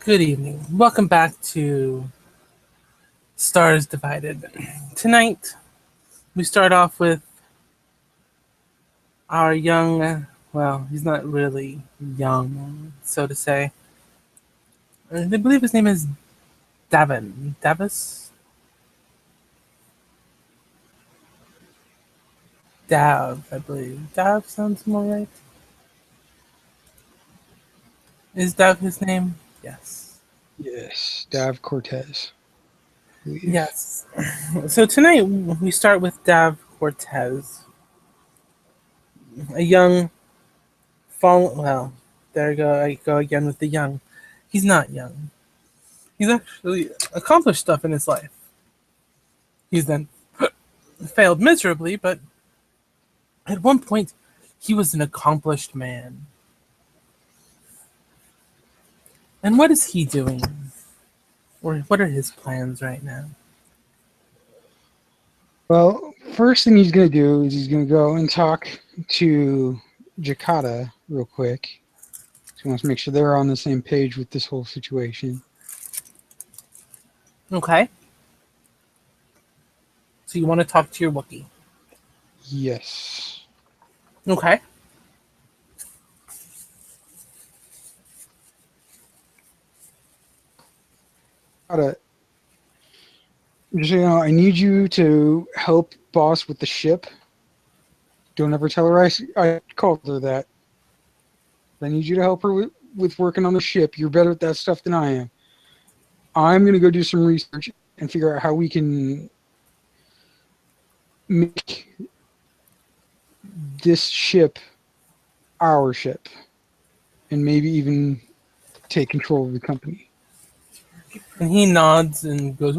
Good evening. Welcome back to Stars Divided. Tonight, we start off with our young, well, he's not really young, so to say. I believe his name is Davin. Davis? Dav, I believe. Dav sounds more right. Is Dav his name? Yes. Yes, Dav Cortez, I believe. Yes. So tonight, we start with Dav Cortez, a young, well, there I go again with the young. He's not young. He's actually accomplished stuff in his life. He's then failed miserably, but at one point, he was an accomplished man. And what is he doing? Or what are his plans right now? Well, first thing he's going to do is he's going to go and talk to Jakata real quick. He wants to make sure they're on the same page with this whole situation. Okay. So you want to talk to your Wookiee. Yes. Okay. Jakata, just so you know, I need you to help Boss with the ship. Don't ever tell her I called her that. I need you to help her with working on the ship. You're better at that stuff than I am. I'm going to go do some research and figure out how we can make this ship our ship and maybe even take control of the company. And he nods and goes,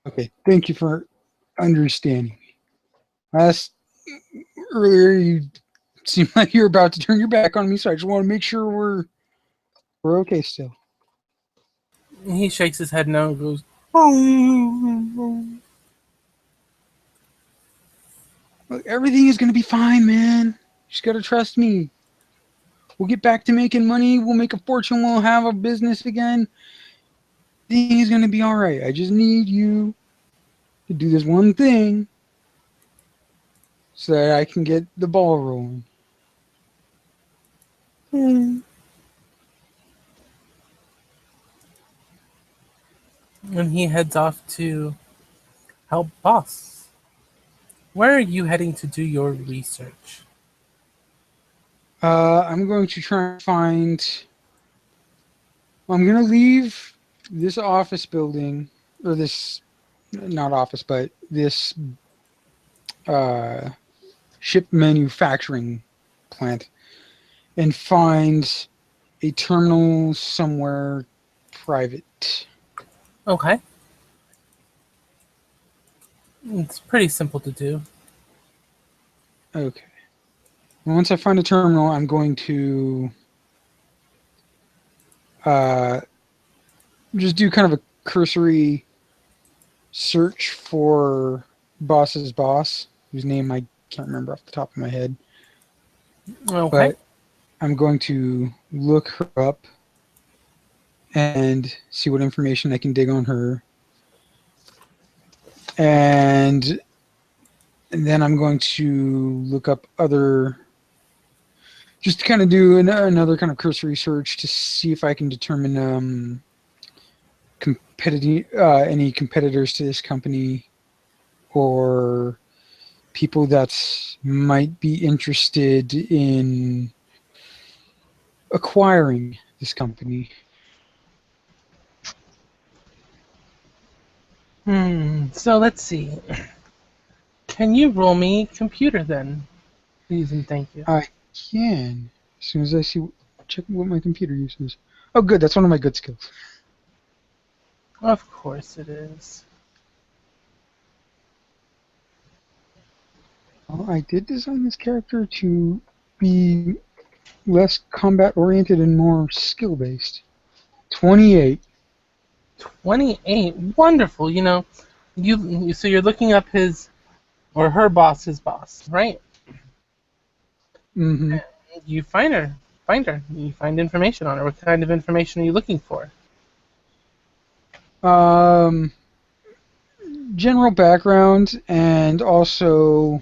Okay, thank you for understanding. Last earlier you seemed like you were about to turn your back on me, so I just want to make sure we're okay still. he shakes his head no and goes, Look, everything is gonna be fine, man. You just gotta trust me. We'll get back to making money. We'll make a fortune. We'll have a business again. Everything is gonna be all right. I just need you to do this one thing so that I can get the ball rolling. and he heads off to help Boss. Where are you heading to do your research? I'm going to try and find. I'm going to leave this office building, or this, not office, but this uh, ship manufacturing plant, and find a terminal somewhere private. Okay. It's pretty simple to do. Okay. Once I find a terminal, I'm going to uh, just do kind of a cursory search for Boss's boss, whose name I can't remember off the top of my head. Okay. But I'm going to look her up and see what information I can dig on her. And then I'm going to look up other, just to kind of do another kind of cursory search to see if I can determine any competitors to this company or people that might be interested in acquiring this company. So let's see. Can you roll me computer then? Please and thank you. I can, as soon as I see, check what my computer uses. Oh, good, that's one of my good skills. Of course it is. Well, I did design this character to be less combat oriented and more skill based. 28. 28. Wonderful. So you're looking up his or her boss's boss, right? Mm-hmm. You find her. Find her. You find information on her. What kind of information are you looking for? Um, general background and also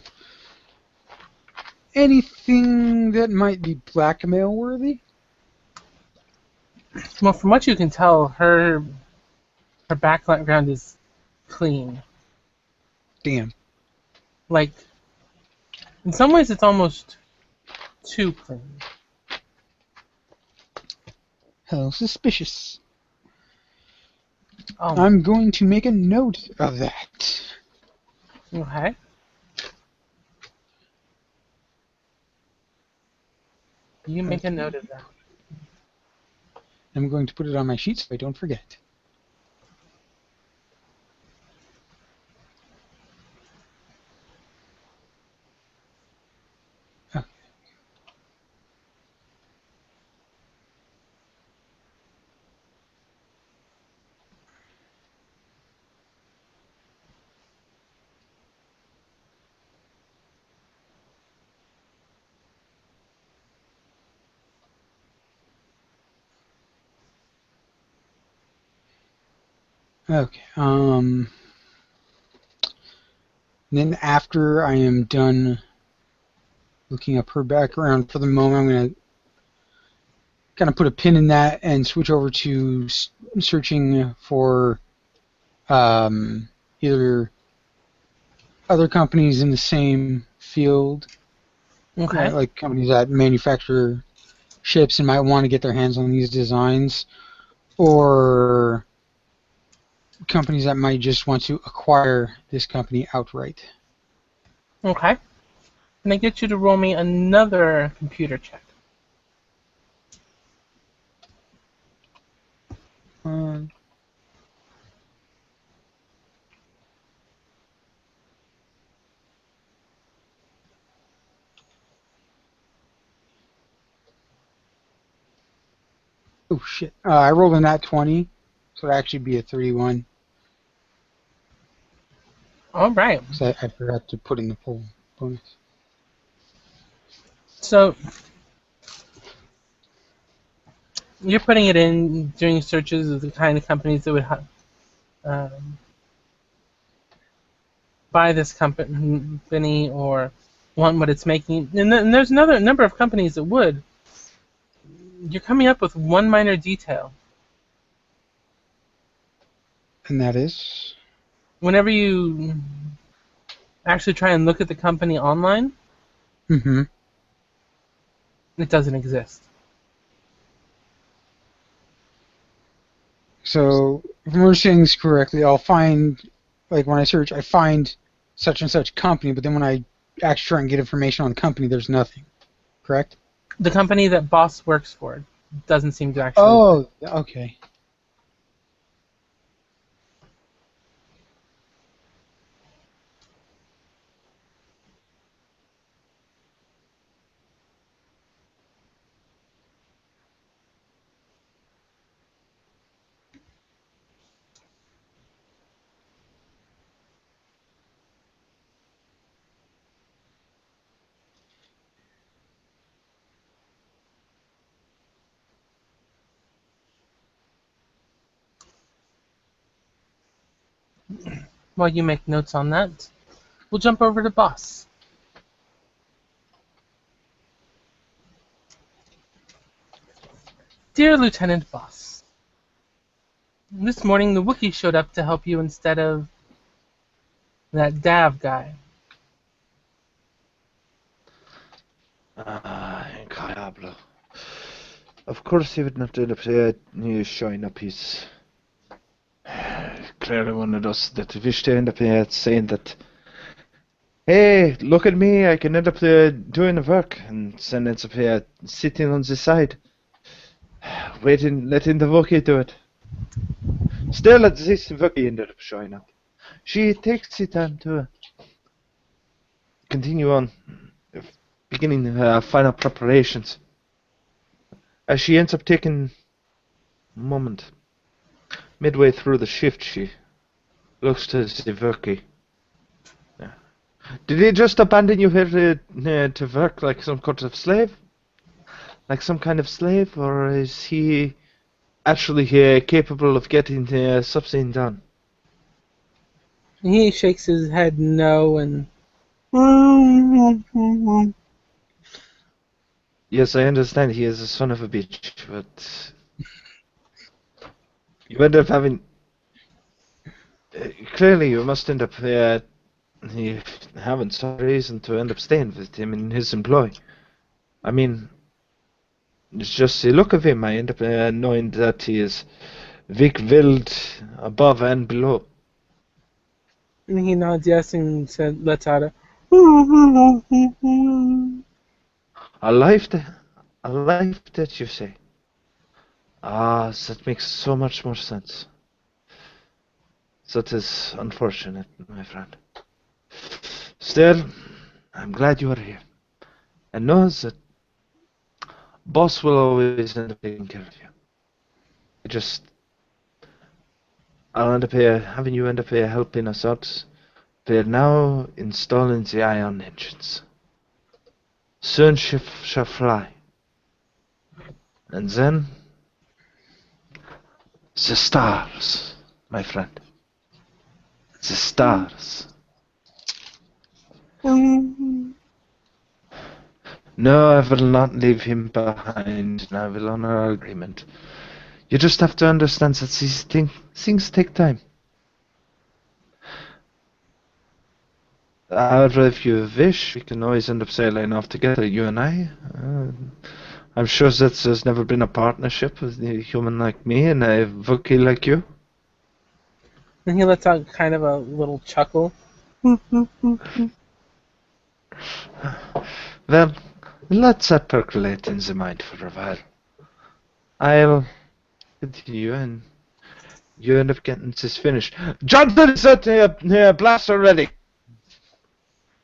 anything that might be blackmail worthy. Well, from what you can tell, her background is clean. Damn. Like, in some ways, it's almost too clean. Hell, suspicious. Oh, I'm going to make a note of that. okay. You make a note of that. I'm going to put it on my sheet so I don't forget. Oh, okay. Then after I am done looking up her background for the moment, I'm going to kind of put a pin in that and switch over to searching for either other companies in the same field, Okay. like companies that manufacture ships and might want to get their hands on these designs, or companies that might just want to acquire this company outright. Okay. Can I get you to roll me another computer check? Uh, oh shit! I rolled a nat 20, so it'd actually be a 31. All right. So I forgot to put in the full bonus. So you're putting it in, doing searches of the kind of companies that would um, buy this company or want what it's making. And there's another number of companies that would. You're coming up with one minor detail. And that is? Whenever you actually try and look at the company online, Mm-hmm. it doesn't exist. So, if I'm understanding this correctly, I'll find, like when I search, I find such and such company, but then when I actually try and get information on the company, there's nothing. Correct? The company that Boss works for doesn't seem to actually exist. Oh, okay. While you make notes on that, we'll jump over to Boss. Dear Lieutenant Boss, this morning the Wookiee showed up to help you instead of that Dav guy. Ah, incredible. Of course he would not end up here new showing up. He's clearly one of those that wish to end up here saying that, hey, look at me, I can end up there doing the work, and then ends up here sitting on the side, waiting, letting the Wookiee do it. Still, this Wookiee ended up showing up. She takes the time to continue on, beginning her final preparations. As she ends up taking a moment. Midway through the shift, she looks to the Wookiee. Did he just abandon you here to work like some kind of slave? Like some kind of slave? Or is he actually capable of getting something done? He shakes his head no and Yes, I understand he is a son of a bitch, but you end up having... clearly you must end up having some reason to end up staying with him in his employ. I mean, it's just the look of him, I end up knowing that he is weak-willed above and below. and he nods yes and lets out a A life that you say. Ah, that makes so much more sense. That is unfortunate, my friend. Still, I'm glad you are here. And know that boss will always end up taking care of you. I just... I'll end up here, having you end up here helping us out. We're now installing the ion engines. Soon ship shall fly. And then... the stars, my friend. The stars. No, I will not leave him behind, and I will honor our agreement. You just have to understand that these things take time. However, if you wish, we can always end up sailing off together, you and I. I'm sure that there's never been a partnership with a human like me and a Wookiee like you. and he lets out kind of a little chuckle. Well, let that percolate in the mind for a while. I'll continue, and you end up getting this finished. Johnson, is that blaster ready?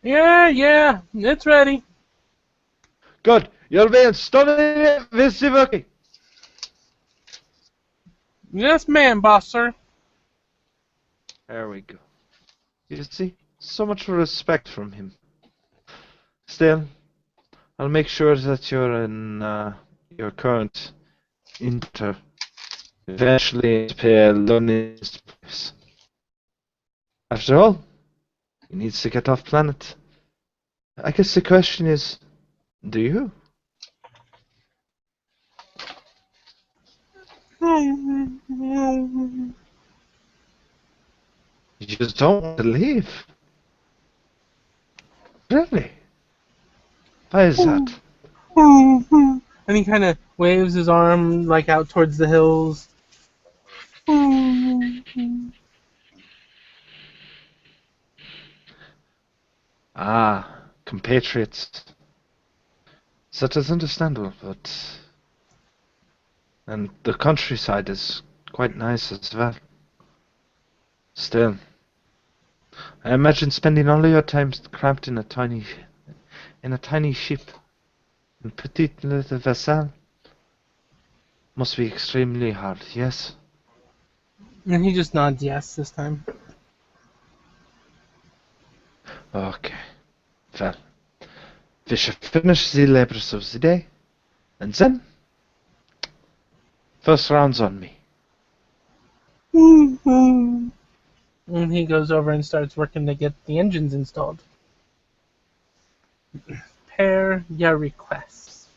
Yeah, it's ready. Good. You'll be installing it with the Wookiee. Yes, ma'am, boss sir. There we go. You see, so much respect from him. Still, I'll make sure that you're in your current inter eventually learning his place. After all, he needs to get off planet. I guess the question is, do you? You just don't want to leave. Really? Why is that? And he kind of waves his arm like out towards the hills. Ah, compatriots. That is understandable, but... And the countryside is quite nice as well. Still, I imagine spending all of your time cramped in a tiny ship, in petite little vessel, must be extremely hard, yes? And he just nods yes this time. Okay. Well, we shall finish the labors of the day, and then, first round's on me. And he goes over and starts working to get the engines installed. Pair your requests.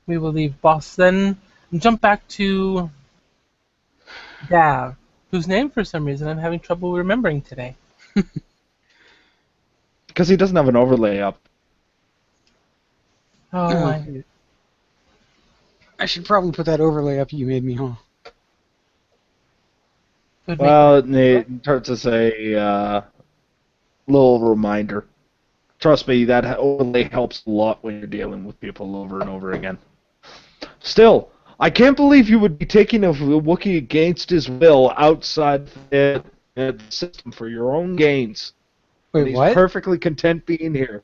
We will leave boss then and jump back to Dav, whose name for some reason I'm having trouble remembering today. Because he doesn't have an overlay up. Oh, I should probably put that overlay up you made me, huh? would Well, it turns as a little reminder. Trust me, that overlay helps a lot when you're dealing with people over and over again. Still, I can't believe you would be taking a Wookiee against his will outside the system for your own gains. Wait, And he's what? perfectly content being here.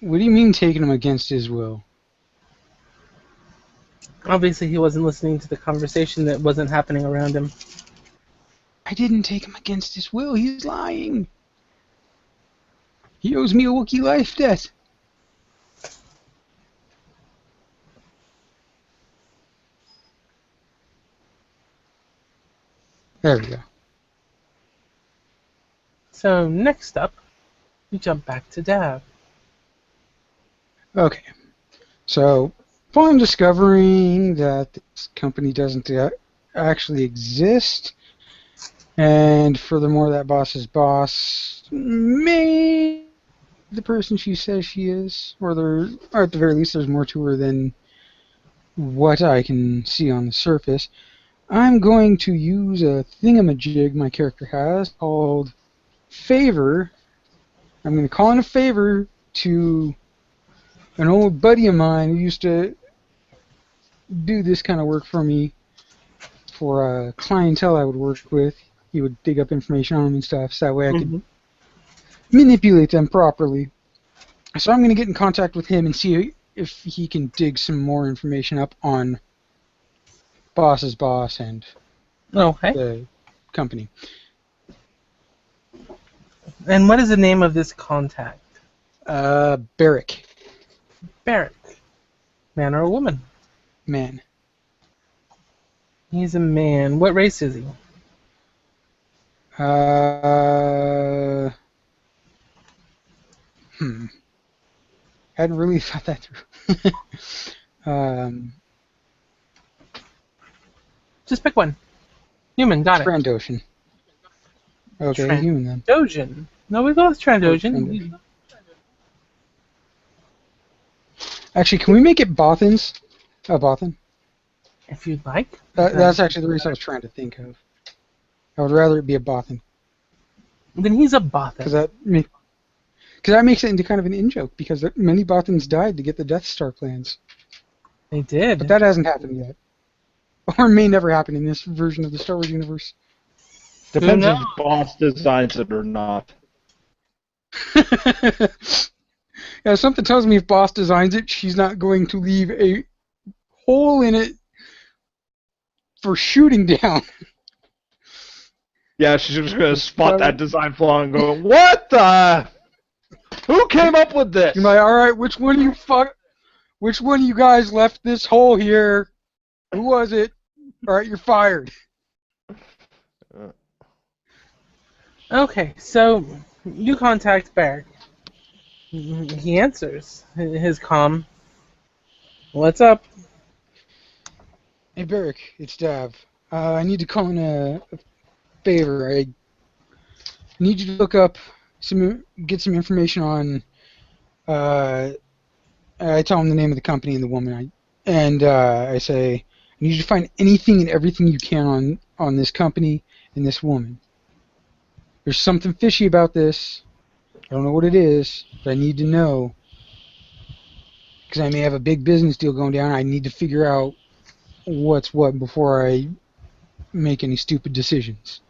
What do you mean taking him against his will? Obviously, he wasn't listening to the conversation that wasn't happening around him. I didn't take him against his will. He's lying. He owes me a Wookiee life debt. There we go. So next up, we jump back to Dav. Okay. So, upon discovering that this company doesn't actually exist, and furthermore that boss's boss may the person she says she is, or at the very least there's more to her than what I can see on the surface, I'm going to use a thingamajig my character has called Favor. I'm going to call in a favor to an old buddy of mine who used to do this kind of work for me for a clientele I would work with. He would dig up information on them and stuff, so that way I could manipulate them properly. So I'm going to get in contact with him and see if he can dig some more information up on boss's boss and Okay. the company. And what is the name of this contact? Barrick. Barrick. Man or a woman? Man. He's a man. What race is he? Hadn't really thought that through. Just pick one. Human, got it. Trandoshan. Okay, human then. Trandoshan. No, we go with Trandoshan. Trandoshan. Actually, can we make it Bothans? Bothan. If you'd like. That's actually the reason I was trying to think of. I would rather it be a Bothan. Then he's a Bothan. Because that makes it into kind of an in-joke, because many Bothans died to get the Death Star plans. They did. But that hasn't happened yet. Or may never happen in this version of the Star Wars universe. Depends if boss designs it or not. Yeah, something tells me if boss designs it, she's not going to leave a hole in it for shooting down. Yeah, she's just gonna spot that design flaw and go, "What the? Who came up with this?" You're like, all right, which one of you guys left this hole here? Who was it? All right, you're fired. Okay, so you contact Barrick. He answers. His calm. What's up? Hey, Barrick, it's Dav. I need to call in a favor. I need you to look up get some information on. I tell him the name of the company and the woman. I say, I need you to find anything and everything you can on this company and this woman. There's something fishy about this. I don't know what it is, but I need to know. Because I may have a big business deal going down. I need to figure out what's what before I make any stupid decisions.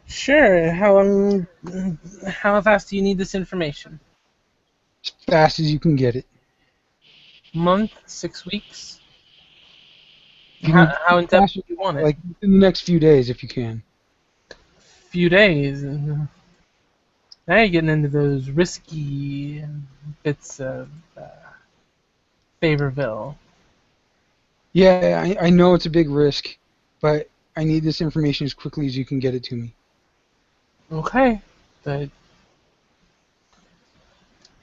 Sure. How fast do you need this information? As fast as you can get it. Month? 6 weeks? If you How in depth faster, do you want it? like in the next few days, if you can. Few days. Now you're getting into those risky bits of Favorville. Yeah, I know it's a big risk, but I need this information as quickly as you can get it to me. Okay, but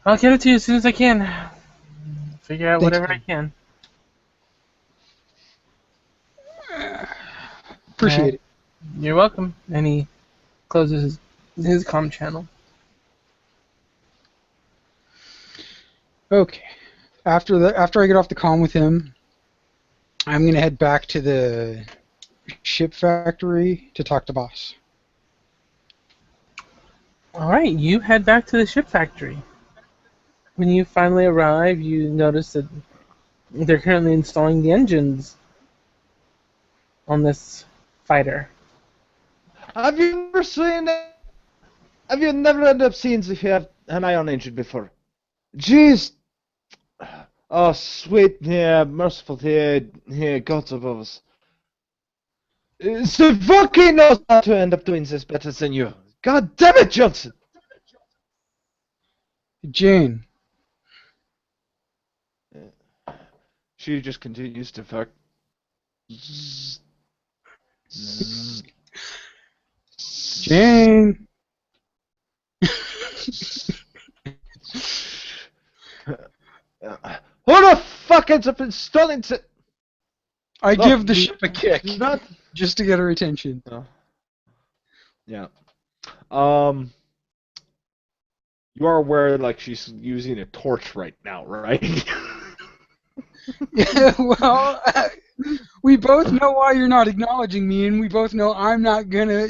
I'll get it to you as soon as I can. Figure out Thanks, whatever I man. can. Appreciate it. You're welcome. And he closes his comm channel. Okay. After I get off the comm with him, I'm gonna head back to the ship factory to talk to boss. Alright, you head back to the ship factory. When you finally arrive, you notice that they're currently installing the engines on this fighter. Have you never seen it? Have you never ended up scenes if you have an eye on engine before? Jeez, Oh, sweet, merciful, gods above us. Savoki knows how to end up doing this better than you. God damn it, Johnson! Jane. She just continues to fuck. Zzz, zzz, Jane. Who the fuck ends up installing to... I Look, give the you- ship a kick Not... just to get her attention. Yeah. You are aware, like, she's using a torch right now, right? Yeah, well, we both know why you're not acknowledging me, and we both know I'm not gonna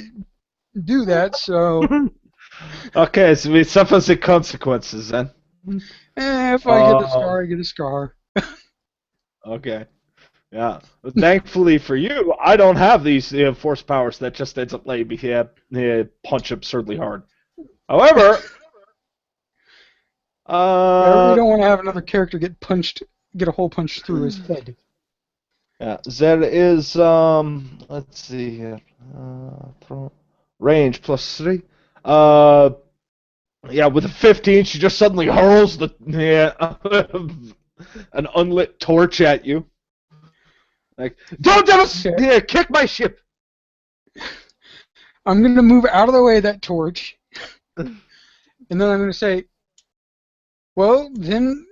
do that. So, Okay, so we suffer the consequences then. if I get a scar, I get a scar. Okay. Yeah. But thankfully for you, I don't have these force powers that just ends up letting me punch absurdly hard. However, I really don't want to have another character get a hole punched through his head. yeah, there is let's see here, range +3. Yeah, with a 15, she just suddenly hurls an unlit torch at you. Like, don't ever kick my ship. I'm gonna move out of the way of that torch, and then I'm gonna say, "Well, then,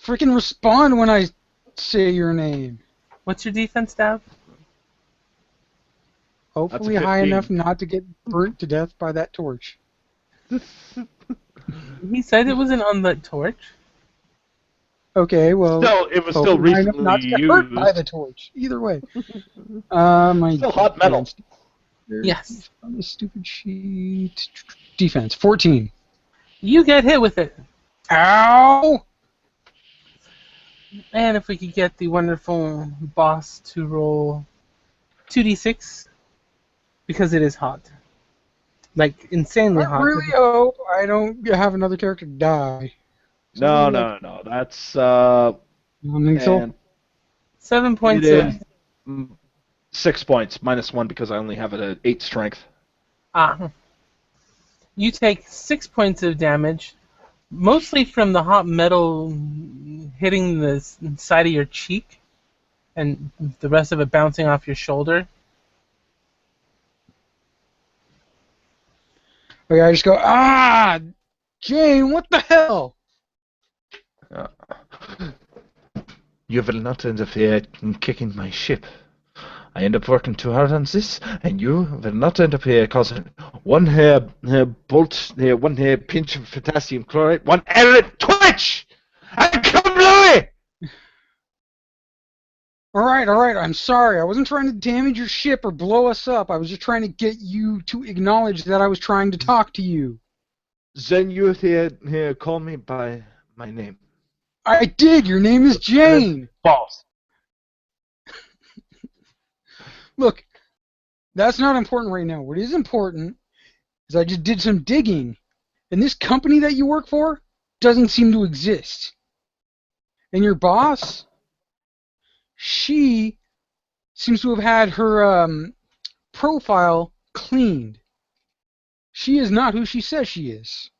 freaking respond when I say your name." What's your defense, Dav? Hopefully That's a high 15. enough not to get burnt to death by that torch. He said it was an unlit torch. Okay, well, Still, it was still hopefully high enough recently not to get hurt by used. the torch. Either way. My Still hot metal. Yes. On the stupid sheet. Defense 14. You get hit with it. Ow! And if we could get the wonderful boss to roll 2d6, because it is hot. Like, insanely I hot. really hope I don't have another character die. No. That's I don't think so. and 7 points it of... is 6 points -1 because I only have it at 8 strength. You take 6 points of damage, mostly from the hot metal hitting the side of your cheek, and the rest of it bouncing off your shoulder. Okay, I just go, Jane, what the hell? You will not interfere in kicking my ship. I end up working too hard on this, and you will not end up here causing one bolt, one pinch of potassium chloride, one errant twitch, and kablooey! Alright, I'm sorry. I wasn't trying to damage your ship or blow us up. I was just trying to get you to acknowledge that I was trying to talk to you. Then you here call me by my name. I did! Your name is Jane! False. Look, that's not important right now. What is important is I just did some digging, and this company that you work for doesn't seem to exist. And your boss, she seems to have had her profile cleaned. She is not who she says she is.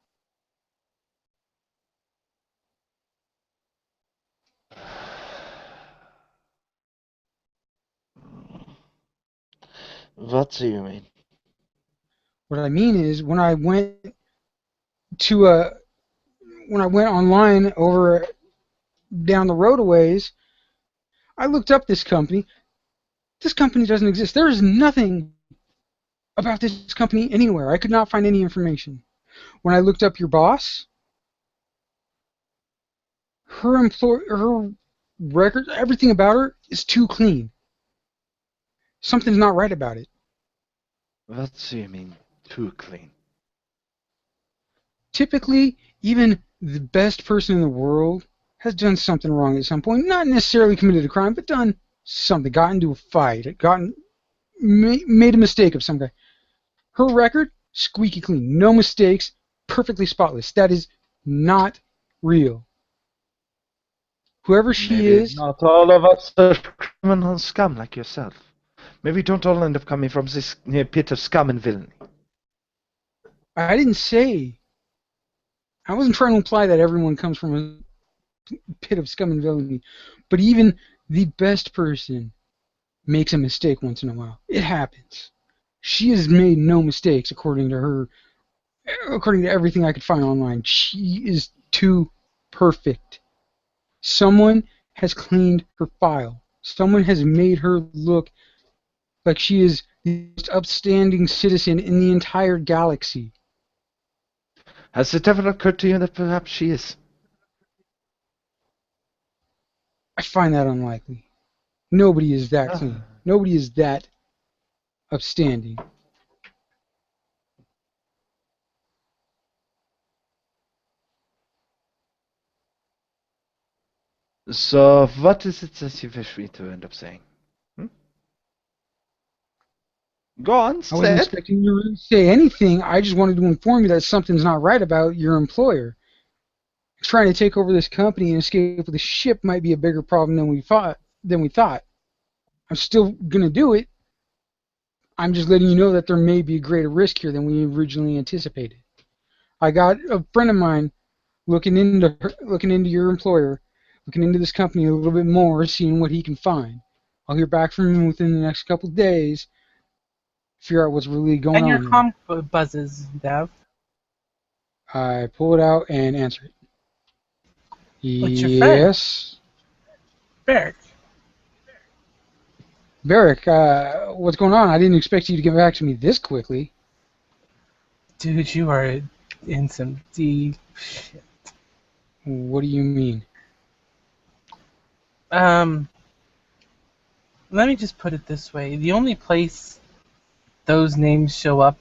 What do you mean? What I mean is, when I went online over down the road a ways, I looked up this company. This company doesn't exist. There is nothing about this company anywhere. I could not find any information. When I looked up your boss, her record, everything about her is too clean. Something's not right about it. What do you mean, too clean? Typically, even the best person in the world has done something wrong at some point. Not necessarily committed a crime, but done something. Got into a fight. Made a mistake of some guy. Her record, squeaky clean. No mistakes. Perfectly spotless. That is not real. Whoever she Maybe is, not all of us are criminal scum like yourself. Maybe don't all end up coming from this pit of scum and villainy. I didn't say. I wasn't trying to imply that everyone comes from a pit of scum and villainy. But even the best person makes a mistake once in a while. It happens. She has made no mistakes, according to her. According to everything I could find online, she is too perfect. Someone has cleaned her file. Someone has made her look like she is the most upstanding citizen in the entire galaxy. Has it ever occurred to you that perhaps she is? I find that unlikely. Nobody is that clean. Nobody is that upstanding. So, what is it that you wish me to end up saying? Go on, I wasn't say it. expecting you to really say anything. I just wanted to inform you that something's not right about your employer. Trying to take over this company and escape with a ship might be a bigger problem than we thought. I'm still gonna do it. I'm just letting you know that there may be a greater risk here than we originally anticipated. I got a friend of mine looking into your employer, looking into this company a little bit more, seeing what he can find. I'll hear back from him within the next couple of days. Figure out what's really going And your on there. comm buzzes, Dev. I pull it out and answer it. What's your friend? Yes. Barrick. Barrick, what's going on? I didn't expect you to get back to me this quickly. Dude, you are in some deep shit. What do you mean? Let me just put it this way. The only place those names show up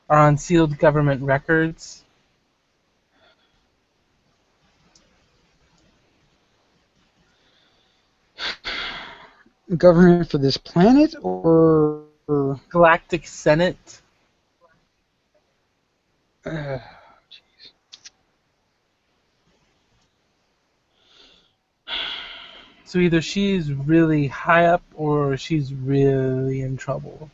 are on sealed government records. Government for this planet or Galactic Senate. jeez. So either she's really high up or she's really in trouble.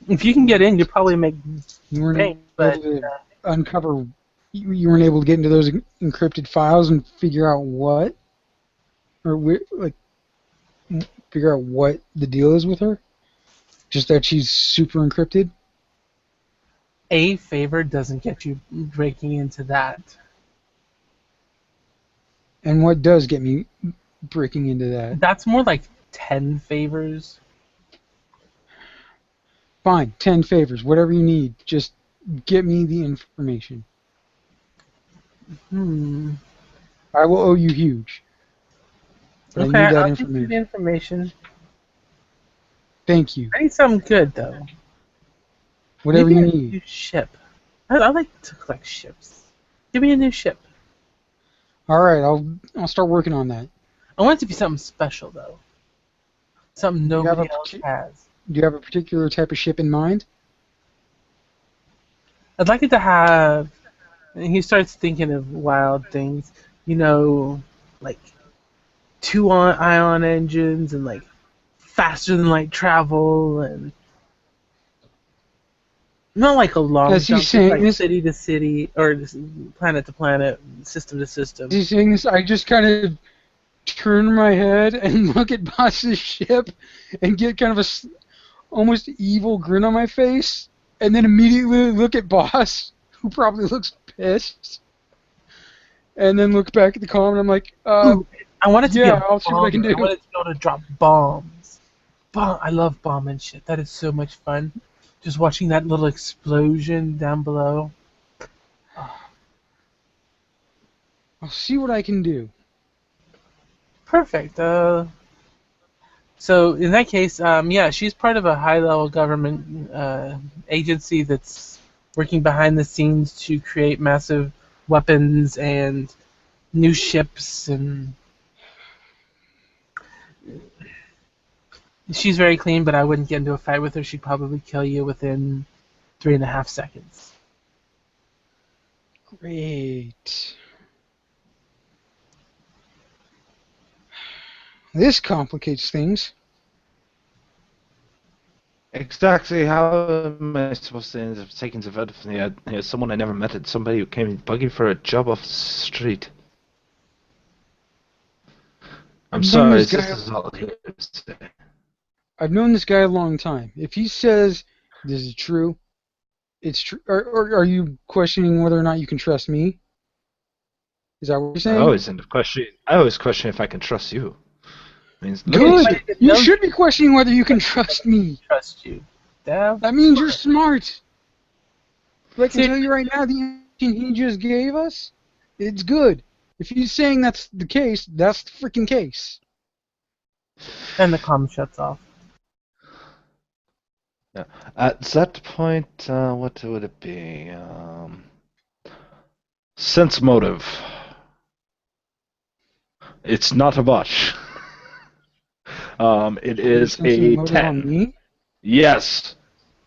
If you can get in, you'll probably make You weren't bank, able but to uncover. You weren't able to get into those encrypted files and figure out what, or figure out what the deal is with her. Just that she's super encrypted. a favor doesn't get you breaking into that. And what does get me breaking into that? That's more like 10 favors. Fine, 10 favors, whatever you need. Just get me the information. I will owe you huge. But Okay, I need that I'll give you information. the information. Thank you. I need something good, though. Whatever Maybe you a need. new ship. I like to collect ships. Give me a new ship. All right, I'll start working on that. I want it to be something special, though. Something you have nobody a else parti- has. Do you have a particular type of ship in mind? I'd like it to have. And he starts thinking of wild things. You know, like two ion engines and like faster than light travel and not like a long As jump, he's just saying like this, city to city or planet to planet, system to system. as he's saying this, I just kind of turn my head and look at Boss's ship and get kind of almost evil grin on my face, and then immediately look at Boss, who probably looks pissed, and then look back at the comm, and I'm like, Ooh, I want it to be yeah, a I'll see what I can bomber. do. I want it to be able to drop bombs. I love bombing shit. That is so much fun. Just watching that little explosion down below. I'll see what I can do. Perfect. So in that case, yeah, she's part of a high-level government agency that's working behind the scenes to create massive weapons and new ships, and she's very clean. But I wouldn't get into a fight with her. She'd probably kill you within 3.5 seconds. Great. This complicates things. Exactly how am I supposed to end up taking the vote from someone I never met? It's somebody who came in bugging for a job off the street. I'm I've known sorry, this this guy. is all here to say. I've known this guy a long time. If he says this is true, it's true. Or are you questioning whether or not you can trust me? Is that what you're I saying? always end up questioning. I always question if I can trust you. Means look Good. at you. You should be questioning whether you can trust me. Trust you, Dev. That means you're smart. But I can tell you right now, the information he just gave us, it's good. If he's saying that's the case, that's the freaking case. And the comm shuts off. At that point, what would it be? Sense motive. It's not a botch. It is Sensing a motive on 10. me? Yes.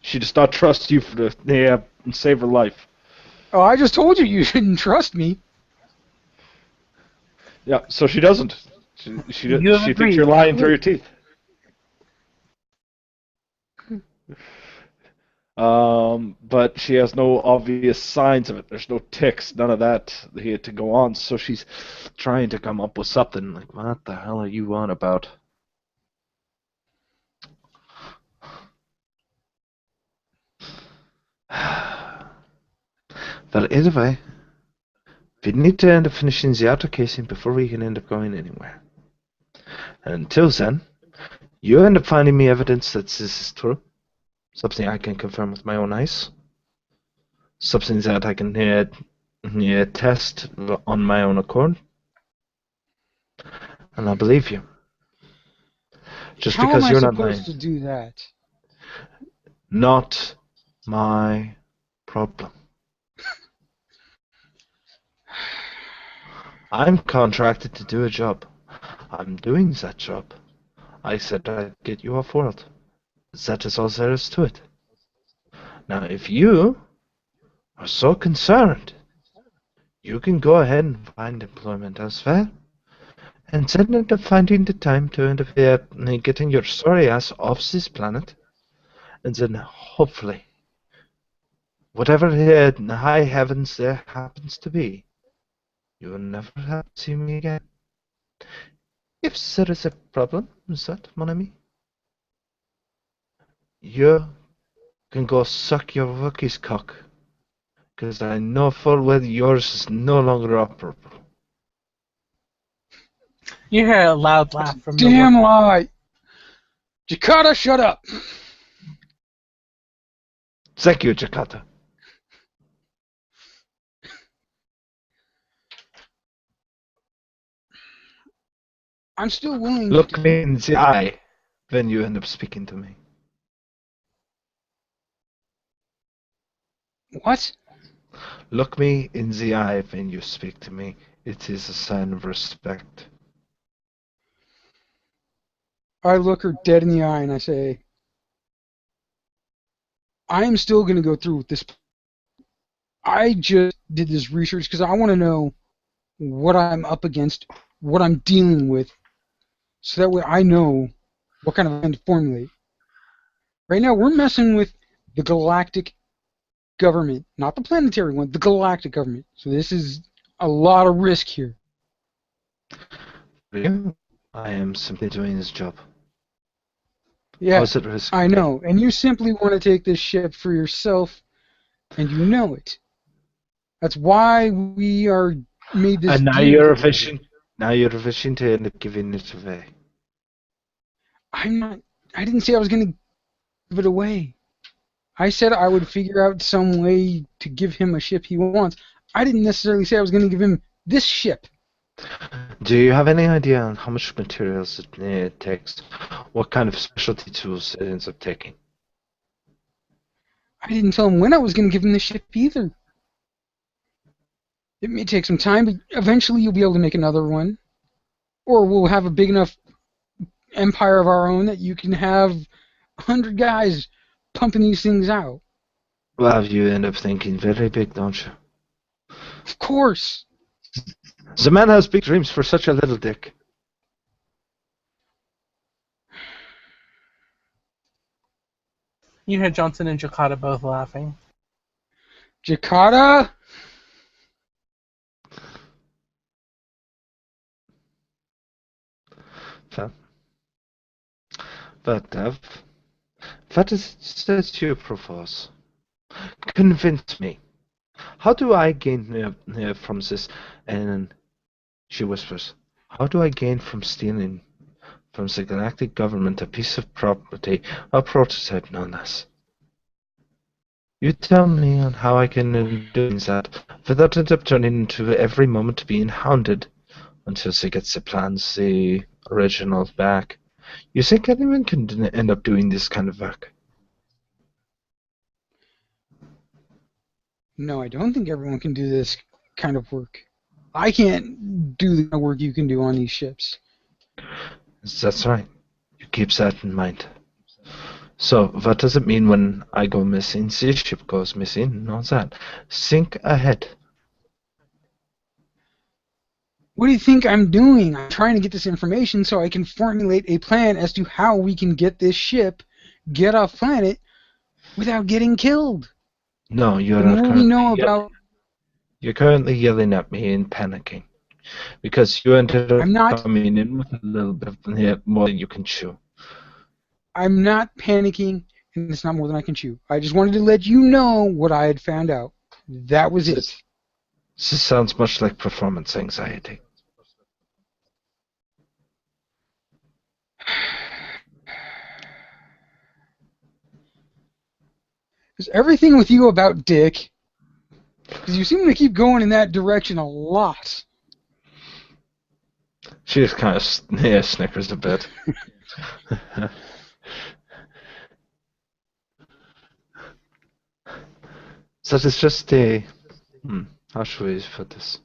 She does not trust you for to save her life. Oh, I just told you you shouldn't trust me. Yeah, so she doesn't. She You have thinks agreed. you're lying through your teeth. But she has no obvious signs of it. There's no tics, none of that here to go on. So she's trying to come up with something like, "What the hell are you on about?" Well, either way, we need to end up finishing the outer casing before we can end up going anywhere. And until then, you end up finding me evidence that this is true. Something I can confirm with my own eyes. Something that I can test on my own accord. And I believe you. Just How because am I you're not lying. supposed to do that? Not my problem. I'm contracted to do a job. I'm doing that job. I said I'd get you off world. That is all there is to it. Now, if you are so concerned, you can go ahead and find employment elsewhere, and then end up finding the time to end up getting your sorry ass off this planet, and then hopefully, whatever the high heavens there happens to be, you will never have to see me again. If there is a problem, is that, mon ami? You can go suck your rookie's cock, because I know full well yours is no longer operable. You hear a loud laugh from the Damn lie! Jakarta, shut up! Thank you, Jakarta. I'm still willing Look to me in the eye when you end up speaking to me. What? Look me in the eye when you speak to me. It is a sign of respect. I look her dead in the eye and I say, I am still going to go through with this. I just did this research because I want to know what I'm up against, what I'm dealing with, so that way I know what kind of plan to formulate. Right now, we're messing with the galactic government, not the planetary one, the galactic government. So this is a lot of risk here. For you, I am simply doing this job. Yeah, How's it risk? I know. And you simply want to take this ship for yourself, and you know it. That's why we are made this And now deal you're together. wishing. Now you're wishing to end up giving it away. I'm not. I didn't say I was going to give it away. I said I would figure out some way to give him a ship he wants. I didn't necessarily say I was going to give him this ship. Do you have any idea on how much materials it takes? What kind of specialty tools it ends up taking? I didn't tell him when I was going to give him the ship either. It may take some time, but eventually you'll be able to make another one. Or we'll have a big enough empire of our own that you can have 100 guys pumping these things out. Well, you end up thinking very big, don't you? Of course. The man has big dreams for such a little dick. You hear Johnson and Jakarta both laughing. Jakarta? But, Dev, what is it that you propose? Convince me. How do I gain from this? And she whispers, how do I gain from stealing from the galactic government a piece of property, a prototype known as? You tell me on how I can do that without it turning into every moment being hounded until she gets the plans, the originals back. You think anyone can end up doing this kind of work? No, I don't think everyone can do this kind of work. I can't do the kind of work you can do on these ships. That's right. You keep that in mind. So, what does it mean when I go missing, the ship goes missing, and all that? Think ahead. What do you think I'm doing? I'm trying to get this information so I can formulate a plan as to how we can get this ship, get off planet, without getting killed. No, you're The not more we currently know about... You're currently yelling at me and panicking. Because you ended up I'm not... coming in with a little bit more than you can chew. I'm not panicking, and it's not more than I can chew. I just wanted to let you know what I had found out. That was it. This sounds much like performance anxiety. Is everything with you about Dick? Because you seem to keep going in that direction a lot. She just kind of snickers a bit. So it's just a... how should we put this?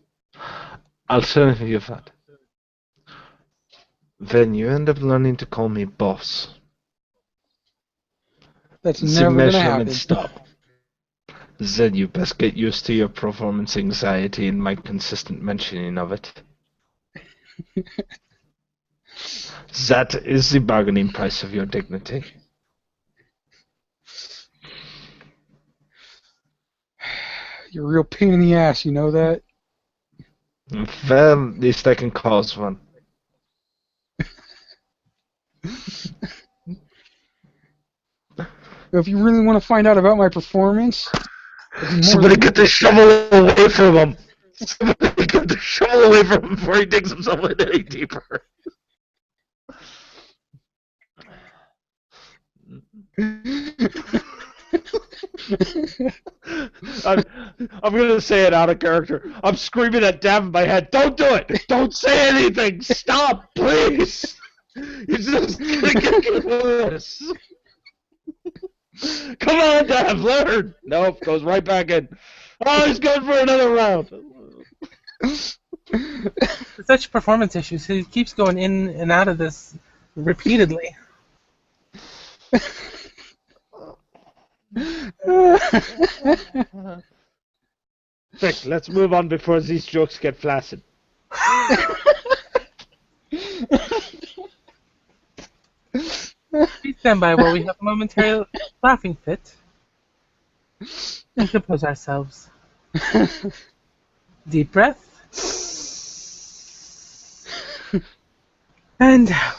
I'll tell you that. When you end up learning to call me boss, That's the never going to happen. measurements stop. Then you best get used to your performance anxiety and my consistent mentioning of it. That is the bargaining price of your dignity. You're a real pain in the ass, you know that? Well, at least I can cause one. If you really want to find out about my performance... Somebody get the shovel away from him! Somebody get the shovel away from him before he digs himself in any deeper! I'm gonna say it out of character. I'm screaming at Dav in my head. Don't do it! Don't say anything! Stop, please! You're just gonna get worse. Come on, Dav, learn! Nope, goes right back in. Oh, he's going for another round. With such performance issues, he keeps going in and out of this repeatedly. Quick, let's move on before these jokes get flaccid. Please stand by while we have a momentary laughing fit and compose ourselves. Deep breath. And out.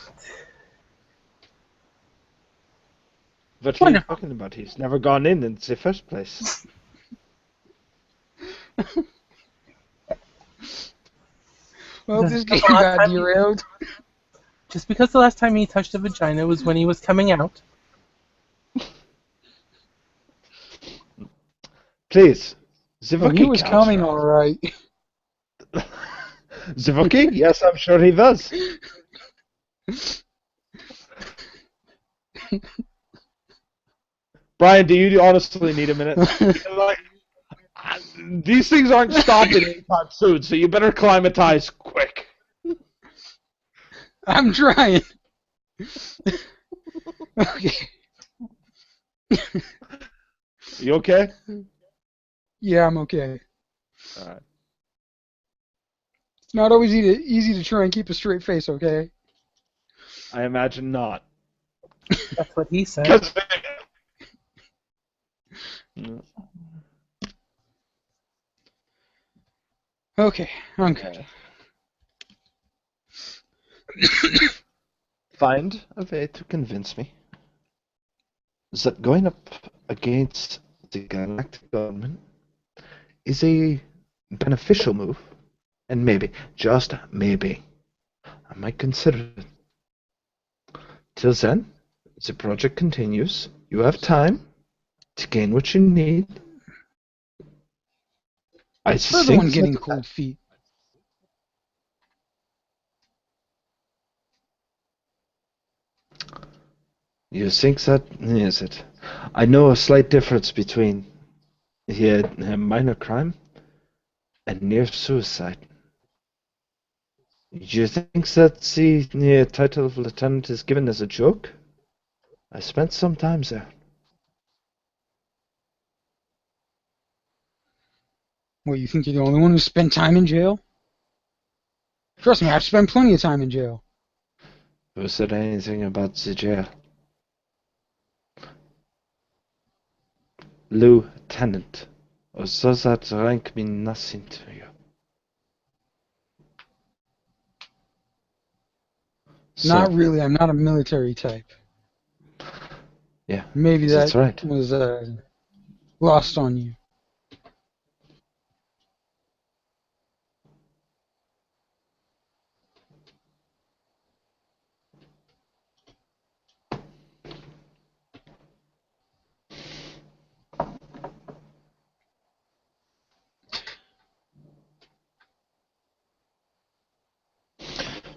What are you Wonderful. talking about? He's never gone in the first place. Well, this game got derailed. Just because the last time he touched a vagina was when he was coming out. Please. Oh, he was coming all right. Zivuki? Yes, I'm sure he does. Brian, do you honestly need a minute? Like, these things aren't stopping anytime soon, so you better climatize quick. I'm trying. Okay. You okay? Yeah, I'm okay. Alright. Not always easy to try and keep a straight face, okay? I imagine not. That's what he said. 'Cause- Okay, I'm good. Find a way to convince me that going up against the galactic government is a beneficial move, and maybe, just maybe, I might consider it. Till then, the project continues. You have time to gain what you need. I You're the think one getting that cold feet. you think that is it. I know a slight difference between a minor crime and near suicide. You think that the title of lieutenant is given as a joke? I spent some time there. What, you think you're the only one who spent time in jail? Trust me, I've spent plenty of time in jail. Who said anything about the jail? Lieutenant. Or does that rank mean nothing to you? Not So, really, I'm not a military type. yeah, Maybe that's that right. was lost on you.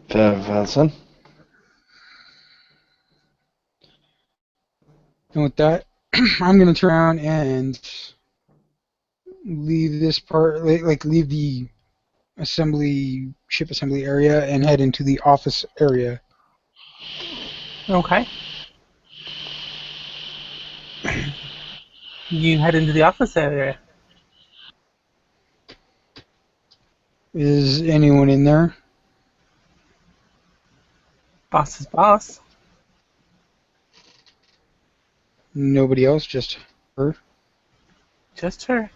Very well, then. And with that, I'm gonna turn around and leave this part, like leave the ship assembly area and head into the office area. Okay. You head into the office area. Is anyone in there? Boss is boss. Nobody else, just her. Just her.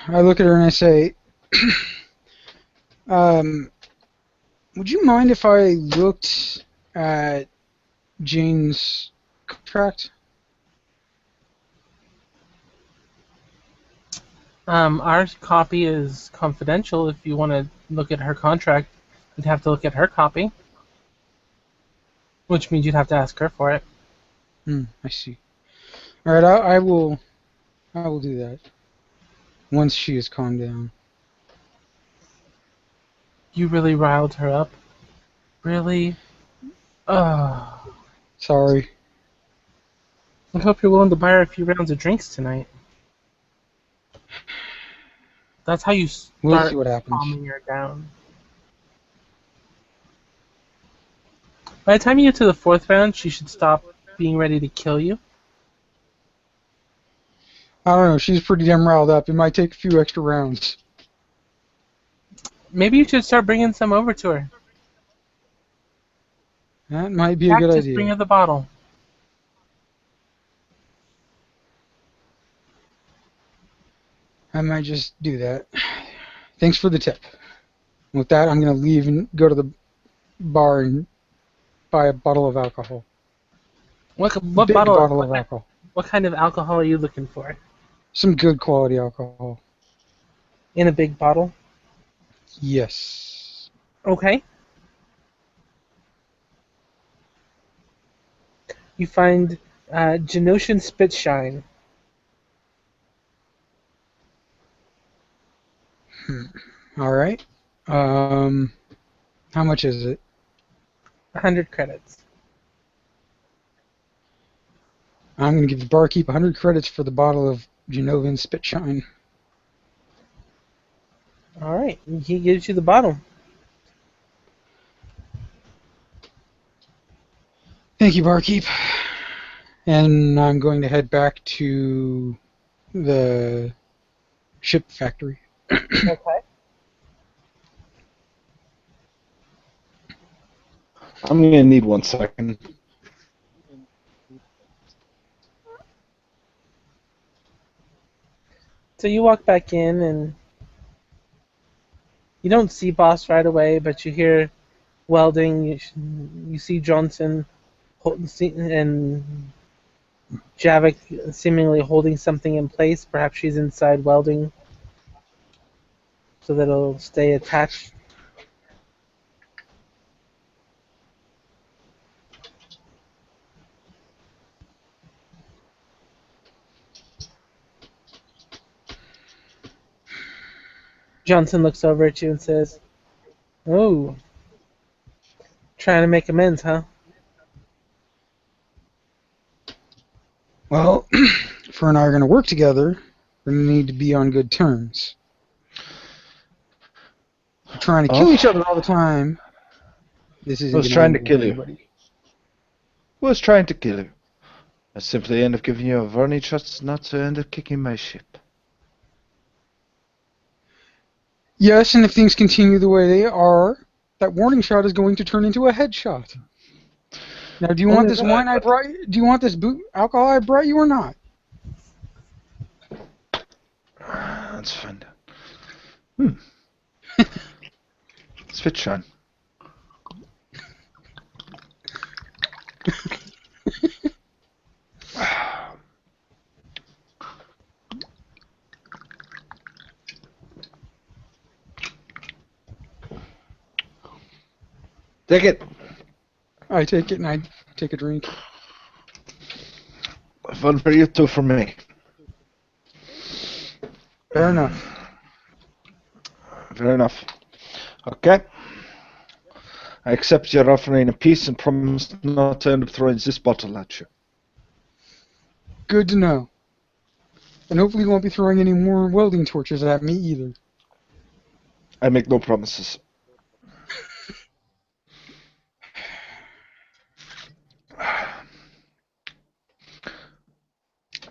I look at her and I say, would you mind if I looked at Jane's contract? Our copy is confidential. If you want to look at her contract, you'd have to look at her copy. Which means you'd have to ask her for it. I see. All right, I will do that once she has calmed down. You really riled her up. Really? Oh. Sorry. I hope you're willing to buy her a few rounds of drinks tonight. That's how you We'll start see what happens. calming her down. By the time you get to the fourth round, she should stop being ready to kill you. I don't know. She's pretty damn riled up. It might take a few extra rounds. Maybe you should start bringing some over to her. That might be a good Practice bring idea. her the bottle. I might just do that. Thanks for the tip. With that, I'm going to leave and go to the bar and buy a bottle of alcohol. What Big bottle? bottle of alcohol. What kind of alcohol are you looking for? Some good quality alcohol. In a big bottle? Yes. Okay. You find Genosian Spitshine. All right. How much is it? 100 credits. I'm going to give the barkeep 100 credits for the bottle of Genovan Spitshine. Alright, he gives you the bottle. Thank you, barkeep. And I'm going to head back to the ship factory. Okay. I'm gonna need 1 second. So you walk back in, and you don't see Boss right away, but you hear welding. You see Johnson and Javik seemingly holding something in place. Perhaps she's inside welding so that it'll stay attached. Johnson looks over at you and says, "Oh, trying to make amends, huh?" Well, if her and I are going to work together, we're going to need to be on good terms. We're trying to kill each other all the time. This isn't Who's going trying to end kill well you? for anybody. Who was trying to kill you? I simply end up giving you a varnish shot not to end up kicking my ship. Yes, and if things continue the way they are, that warning shot is going to turn into a headshot. Now, do you want this wine I brought you? Do you want this alcohol I brought you or not? Let's find out. It's Fitchan. Take it. I take it and I take a drink. One for you, two for me. Fair enough. Fair enough. Okay. I accept your offering of peace and promise not to end up throwing this bottle at you. Good to know. And hopefully you won't be throwing any more welding torches at me either. I make no promises.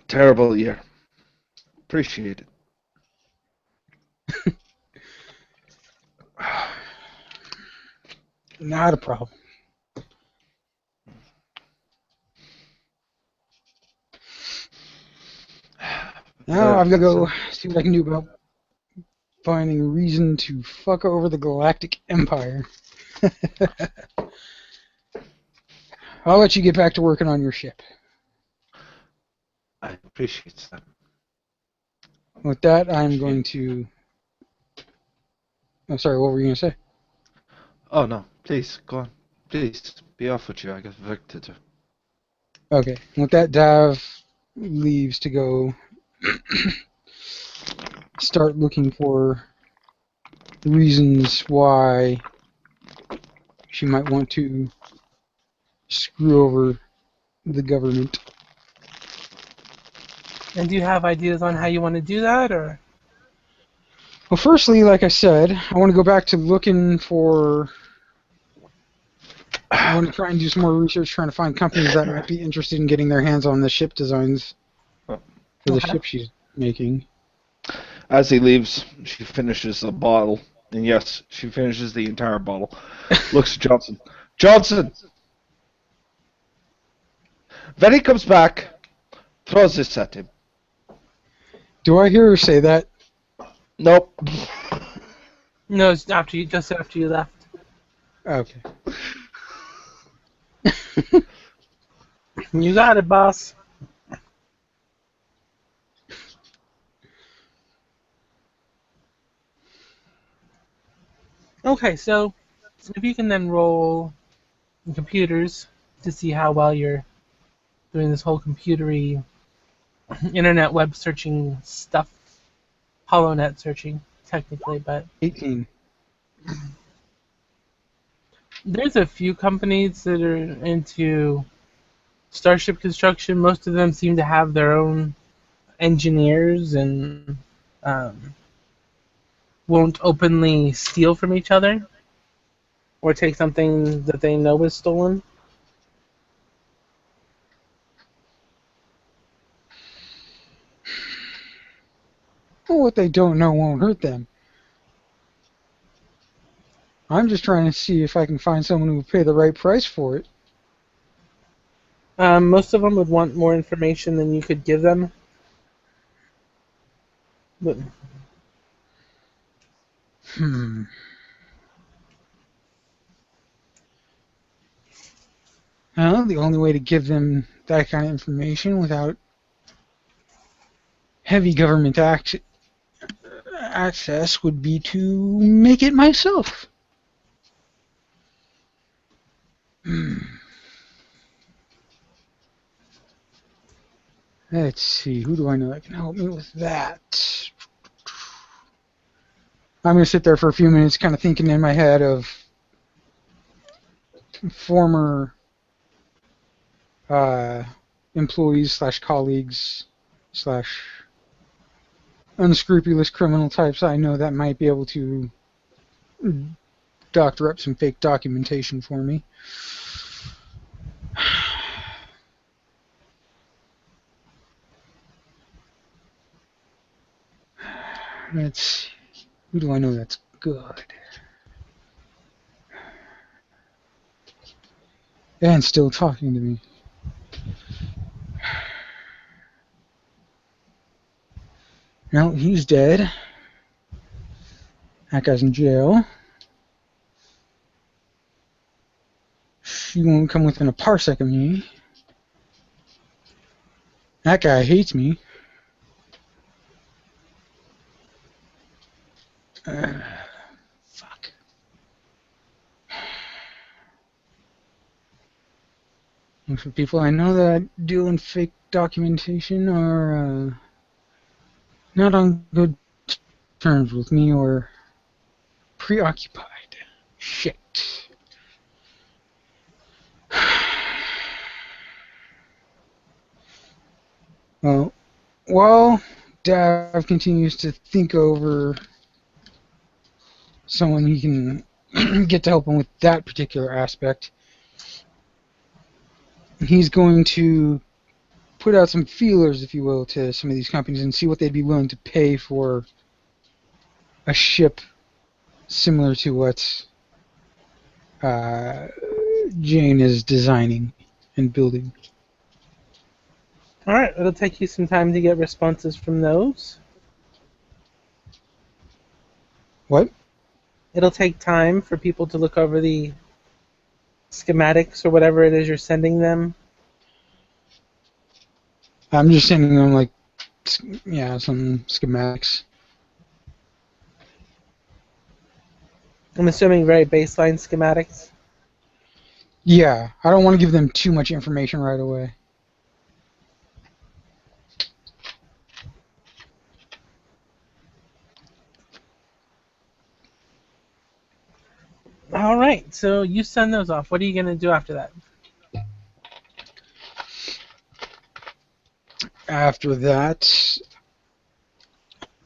Terrible year. Appreciate it. Not a problem. Now I've got to go see what I can do about finding a reason to fuck over the Galactic Empire. I'll let you get back to working on your ship. I appreciate that. With that, I'm going to... Oh, sorry, what were you going to say? Oh no, please, go on. Please, be off with you, I got work to do. Okay, with that, Dav leaves to go start looking for reasons why she might want to screw over the government. And do you have ideas on how you want to do that, or? Well, firstly, like I said, I want to go back to looking for... I want to try and do some more research trying to find companies that might be interested in getting their hands on the ship designs for the ship she's making. As he leaves, she finishes the bottle. And yes, she finishes the entire bottle. Looks at Johnson. Johnson! Then he comes back, throws this at him. Do I hear her say that? Nope. No, it's just after you left. Okay. You got it, boss. Okay, so if you can then roll computers to see how well you're doing this whole computery internet web searching stuff, HoloNet searching technically, but 18. there's a few companies that are into starship construction. Most of them seem to have their own engineers and won't openly steal from each other or take something that they know is stolen. what they don't know won't hurt them. I'm just trying to see if I can find someone who will pay the right price for it. Most of them would want more information than you could give them. But Well, the only way to give them that kind of information without heavy government access would be to make it myself. Let's see, who do I know that can help me with that? I'm going to sit there for a few minutes kind of thinking in my head of former employees slash colleagues slash unscrupulous criminal types I know that might be able to doctor up some fake documentation for me. Let's see. Who do I know that's good? And still talking to me. No, he's dead. That guy's in jail. She won't come within a parsec of me. That guy hates me. Fuck. Most of the people I know that deal in fake documentation are not on good terms with me or preoccupied. Shit. Well, while Dav continues to think over someone he can get to help him with that particular aspect, he's going to put out some feelers, if you will, to some of these companies and see what they'd be willing to pay for a ship similar to what Jane is designing and building. alright, it'll take you some time to get responses from those. What? It'll take time for people to look over the schematics or whatever it is you're sending them. I'm just sending them, like, some schematics. I'm assuming very baseline schematics. Yeah, I don't want to give them too much information right away. Alright, so you send those off. What are you going to do after that? After that,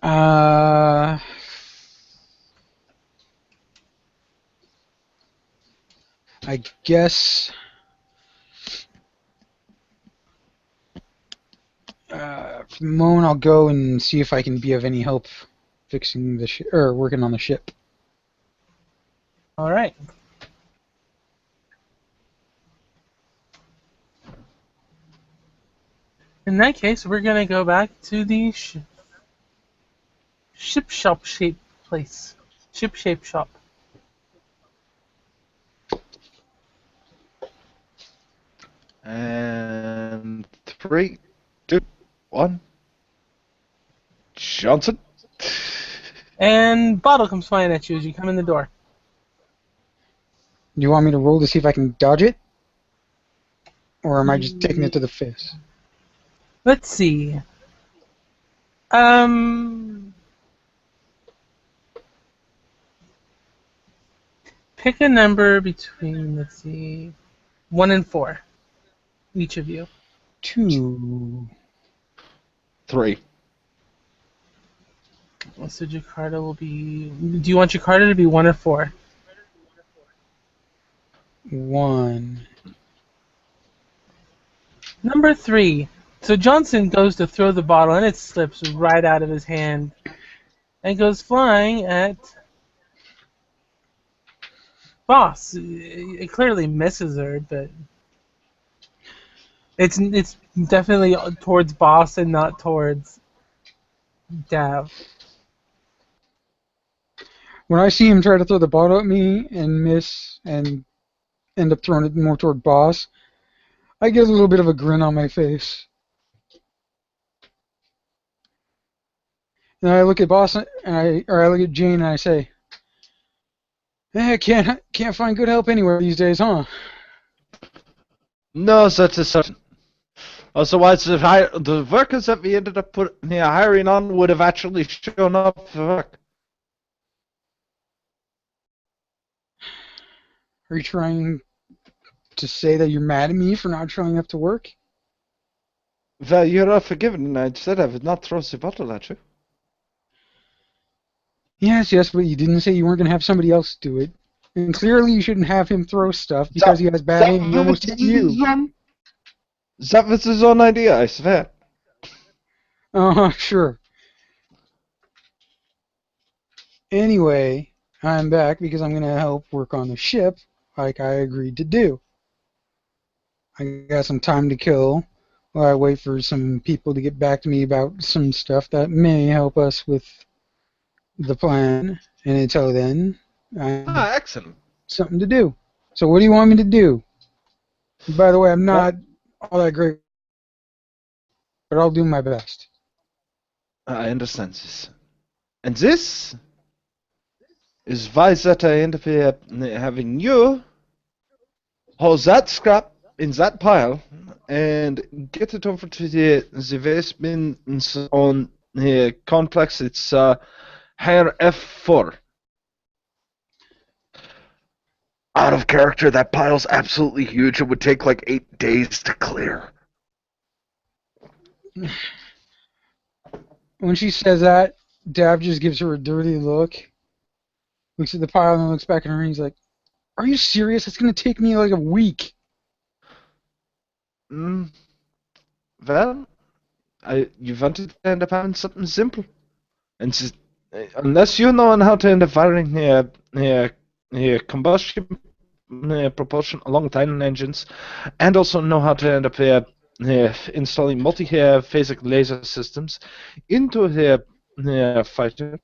I guess for the moment I'll go and see if I can be of any help fixing the ship or working on the ship. Alright. In that case, we're going to go back to the ship shop shape place. Ship shape shop. And 3, 2, 1. Johnson. And Bottle comes flying at you as you come in the door. Do you want me to roll to see if I can dodge it? Or am I just taking it to the face? Let's see. Pick a number between, let's see, 1 and 4. Each of you. 2. 3. So Jakarta will be... Do you want Jakarta to be 1 or 4? 1. Number 3. So Johnson goes to throw the bottle and it slips right out of his hand. and goes flying at Boss. It clearly misses her, but it's definitely towards Boss and not towards Dav. When I see him try to throw the bottle at me and miss and end up throwing it more toward Boss, I get a little bit of a grin on my face. And I look at Boss and I look at Jane and I say, can't find good help anywhere these days, huh? No, such is certain. Otherwise, the workers that we ended up hiring on would have actually shown up for work. Are you trying to say that you're mad at me for not showing up to work? Well, you're forgiven, and I said I would not throw the bottle at you. Yes, but you didn't say you weren't going to have somebody else do it. And clearly you shouldn't have him throw stuff because he has bad aim and he almost hit you. That was his own idea, I swear. Sure. Anyway, I'm back because I'm going to help work on the ship like I agreed to do. I got some time to kill while I wait for some people to get back to me about some stuff that may help us with the plan. And until then, I have Excellent. something to do. So what do you want me to do? By the way, I'm not all that great, but I'll do my best. I understand this. And this is why that I end up here having you hold that scrap in that pile and get it over to the waste bin on the complex. It's higher F4. Out of character, that pile's absolutely huge. It would take like 8 days to clear. When she says that, Dav just gives her a dirty look, looks at the pile and looks back at her and he's like, "Are you serious? It's going to take me like a week." Well, you wanted to end up having something simple. And just, unless you know how to end up firing combustion propulsion along Titan engines, and also know how to end up installing multi-phasic laser systems into a fighter,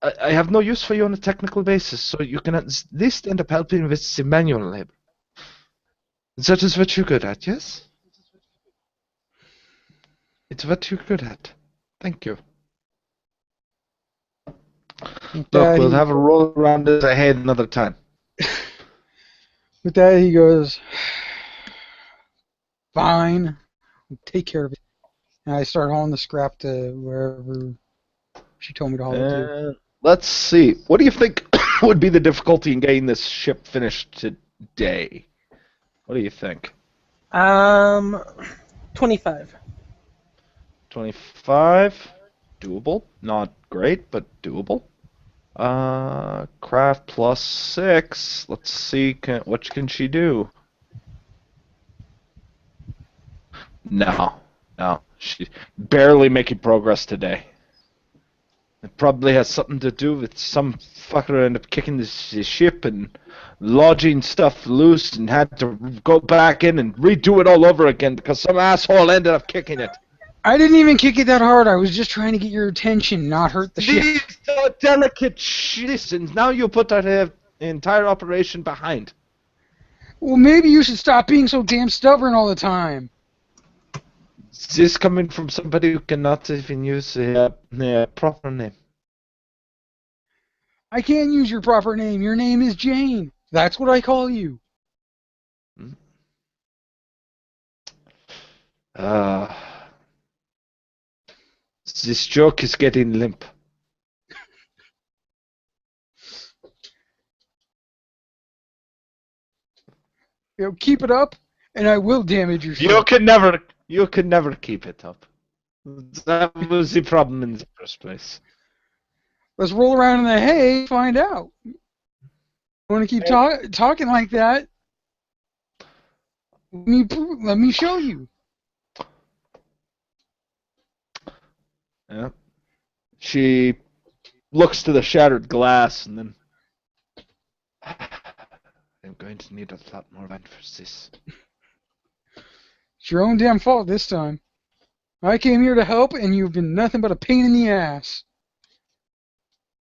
I have no use for you on a technical basis, so you can at least end up helping with the manual labor. That is what you're good at, yes? It's what you're good at. Thank you. Look, we'll have a roll around this ahead another time. With that, he goes, "Fine, I'll take care of it." And I start hauling the scrap to wherever she told me to haul it to. Let's see. What do you think would be the difficulty in getting this ship finished today? What do you think? 25. 25. Doable. Not great, but doable. Craft plus 6. Let's see. What can she do? No. She's barely making progress today. It probably has something to do with some fucker ended up kicking the ship and lodging stuff loose and had to go back in and redo it all over again because some asshole ended up kicking it. I didn't even kick it that hard. I was just trying to get your attention, not hurt the ship. These are delicate shits, and now you put that entire operation behind. Well, maybe you should stop being so damn stubborn all the time. This coming from somebody who cannot even use a proper name. I can't use your proper name. Your name is Jane. That's what I call you. This joke is getting limp. Keep it up, and I will damage your ship. You can never keep it up. That was the problem in the first place. Let's roll around in the hay and find out. You want to keep talking like that? Let me show you. Yeah. She looks to the shattered glass and then. I'm going to need a lot more wine for this. It's your own damn fault this time. I came here to help, and you've been nothing but a pain in the ass.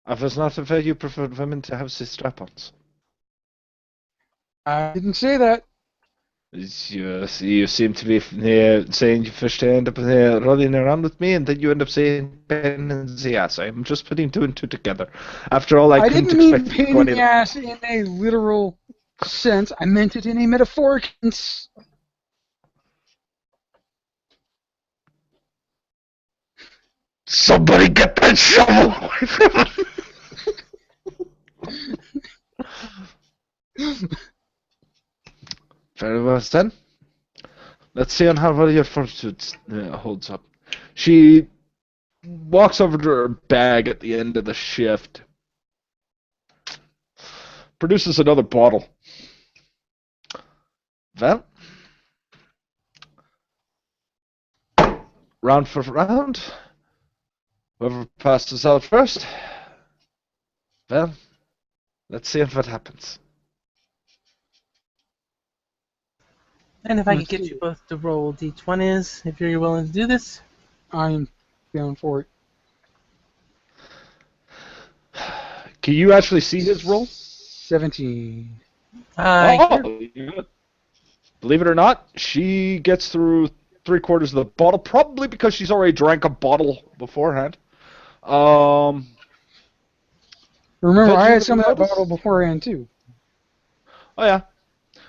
I was not aware you preferred women to have the strap-ons. I didn't say that. You seem to be saying you first end up running around with me, and then you end up saying pain in the ass. I'm just putting two and two together. After all, I couldn't didn't mean expect pain in the ass in a literal sense. I meant it in a metaphoric sense. Somebody get that shovel away from me! Very well then. Let's see on how well your fortitude holds up. She walks over to her bag at the end of the shift. Produces another bottle. Well, round for round. Whoever passes out first. Well, let's see what happens. And if I could Let's get see. you both to roll d20s, if you're willing to do this. I'm down for it. Can you actually see his roll? 17. Good. Believe it or not, she gets through 3/4 of the bottle, probably because she's already drank a bottle beforehand. Remember, But I you had some of that notice- bottle beforehand, too. Oh yeah,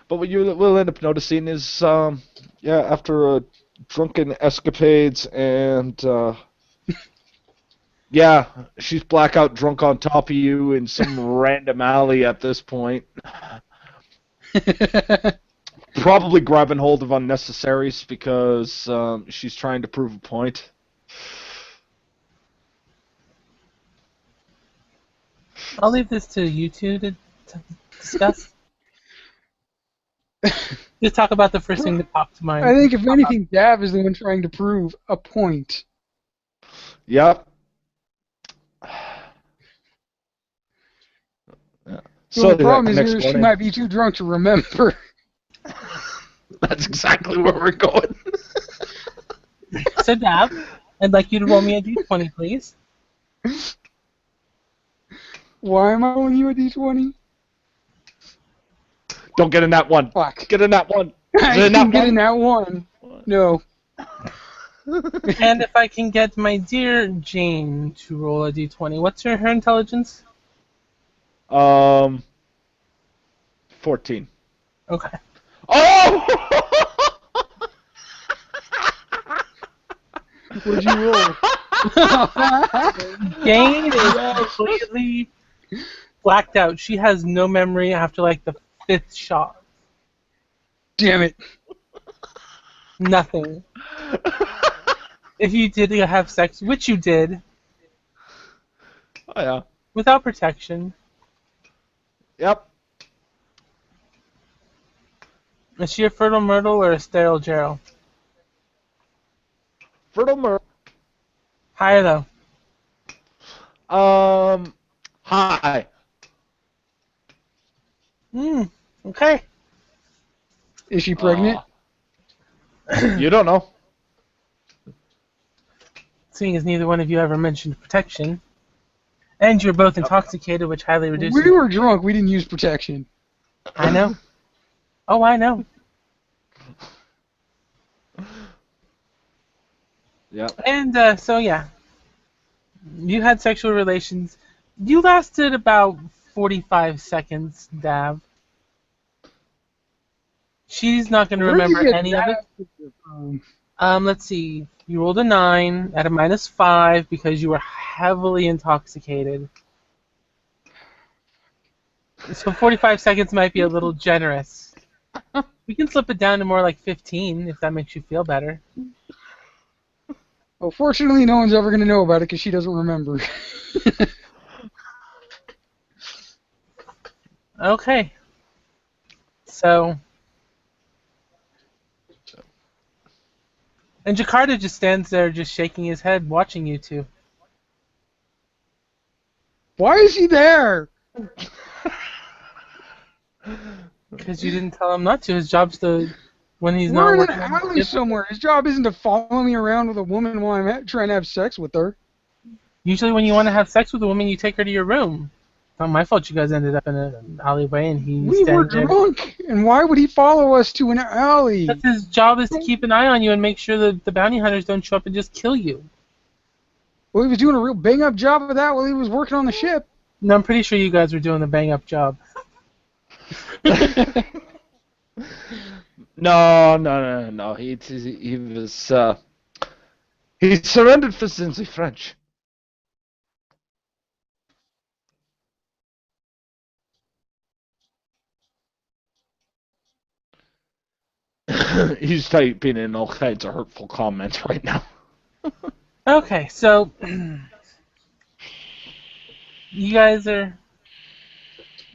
but what you will end up noticing is, after drunken escapades and yeah, she's blackout drunk on top of you in some random alley at this point. Probably grabbing hold of unnecessaries because she's trying to prove a point. I'll leave this to you two to discuss. Just talk about the first thing that popped to mind. I think, if anything, Dav is the one trying to prove a point. Yep. Yeah. So the problem is next here, she morning- might be too drunk to remember. That's exactly where we're going. So, Dab, I'd like you to roll me a d20, please. Why am I rolling you a d20? Don't get in that one. Fuck. Get in that one. I Get in that didn't get one. in that one. No. And if I can get my dear Jane to roll a d20, what's her intelligence? 14. Okay. Oh! What'd you roll? Jane is completely blacked out. She has no memory after like the 5th shot. Damn it. Nothing. If you did have sex, which you did, Oh yeah. without protection, Yep. is she a fertile myrtle or a sterile gerald? Fertile Mer. Higher though. Hi. Okay. Is she pregnant? You don't know. Seeing as neither one of you ever mentioned protection, and you're both intoxicated, which highly reduces. We were drunk. We didn't use protection. I know. Oh, I know. Yeah. And so yeah, you had sexual relations. You lasted about 45 seconds, Dav. She's not going to Where'd you remember get any of it. that? Let's see. You rolled a 9 at a -5 because you were heavily intoxicated. So 45 seconds might be a little generous. We can slip it down to more like 15 if that makes you feel better. Well, fortunately, no one's ever going to know about it because she doesn't remember. Okay. So. And Jakarta just stands there just shaking his head watching you two. Why is he there? Because you didn't tell him not to. His job's to, when he's We're not in an working on the alley ship. somewhere. His job isn't to follow me around with a woman while I'm trying to have sex with her. Usually when you want to have sex with a woman, you take her to your room. It's not my fault you guys ended up in an alleyway and he's We were standing there. drunk, and why would he follow us to an alley? That's his job, is to keep an eye on you and make sure that the bounty hunters don't show up and just kill you. Well, he was doing a real bang-up job of that while he was working on the ship. No, I'm pretty sure you guys were doing a bang-up job. No. He was he surrendered for Zinzi French. He's typing in all kinds of hurtful comments right now. Okay, so you guys are.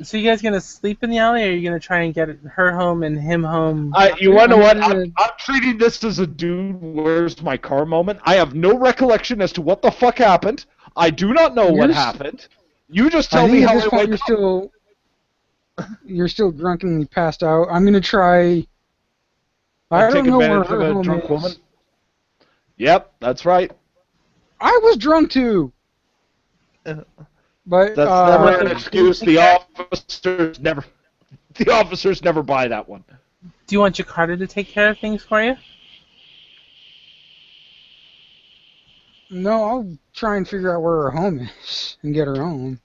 So you guys gonna sleep in the alley, or are you gonna try and get her home and him home? You want to know what? I'm I'm treating this as a dude, where's my car moment. I have no recollection as to what the fuck happened. I do not know what happened. You just I tell me think at how this I point wake you're still drunkenly passed out. I'm gonna try. I up. don't Take know where advantage of her a home drunk is. woman. Yep, that's right. I was drunk too. But That's never an excuse. The officers never buy that one. Do you want Jakarta to take care of things for you? No, I'll try and figure out where her home is and get her home.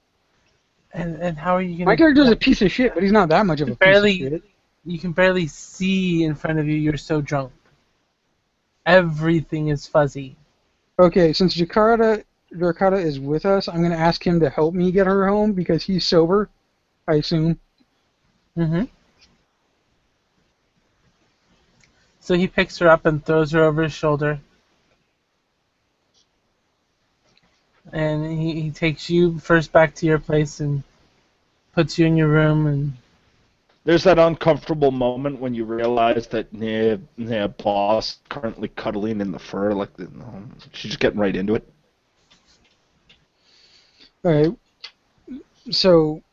And how are you gonna? My character's a piece of shit, but he's not that much of a piece of shit. You can barely see in front of you. You're so drunk. Everything is fuzzy. Okay, since Jakarta is with us, I'm gonna ask him to help me get her home because he's sober, I assume. Mm-hmm. So he picks her up and throws her over his shoulder. And he takes you first back to your place and puts you in your room. And There's that uncomfortable moment when you realize that boss currently cuddling in the fur, like she's just getting right into it. Alright, so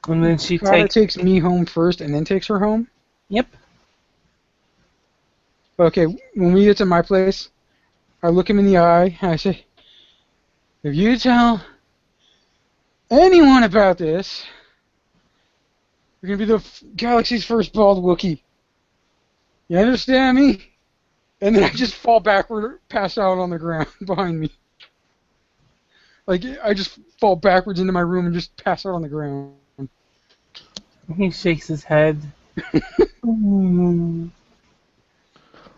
and then she Jakarta takes me home first and then takes her home? Yep. Okay, when we get to my place, I look him in the eye and I say, if you tell anyone about this, you're going to be the galaxy's first bald Wookiee. You understand me? And then I just fall backward, pass out on the ground behind me. Like, I just fall backwards into my room and just pass out on the ground. He shakes his head. And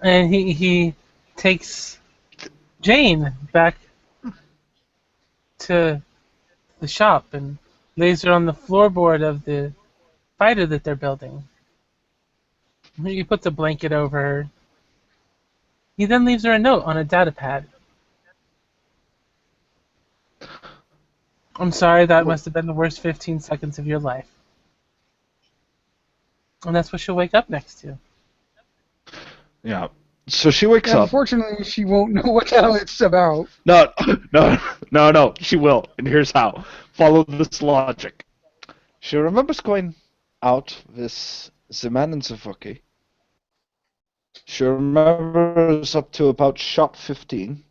he takes Jane back to the shop and lays her on the floorboard of the fighter that they're building. He puts a blanket over her. He then leaves her a note on a data pad. I'm sorry, that must have been the worst 15 seconds of your life. And that's what she'll wake up next to. Yeah. So she wakes up. Unfortunately, she won't know what the hell it's about. No. She will, and here's how. Follow this logic. She remembers going out with the man and the Wookiee. She remembers up to about shot 15.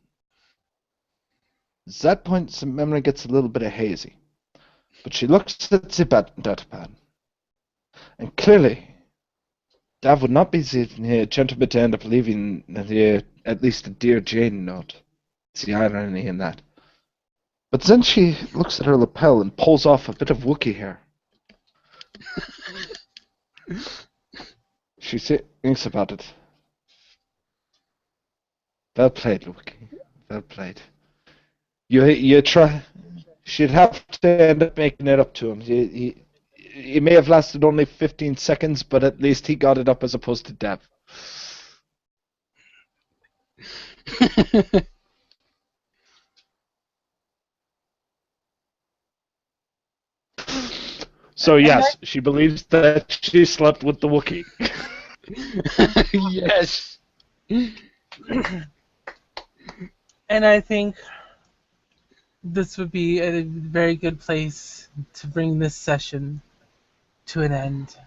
At that point, the memory gets a little bit hazy. But she looks at the data pad. And clearly, that would not be the gentleman to end up leaving at least a Dear Jane note. It's the irony in that. But then she looks at her lapel and pulls off a bit of Wookiee hair. She thinks about it. Well played, Wookiee. Well played. You try. She'd have to end up making it up to him. He may have lasted only 15 seconds, but at least he got it up as opposed to Dev. So yes, she believes that she slept with the Wookiee. Yes. And I think this would be a very good place to bring this session to an end.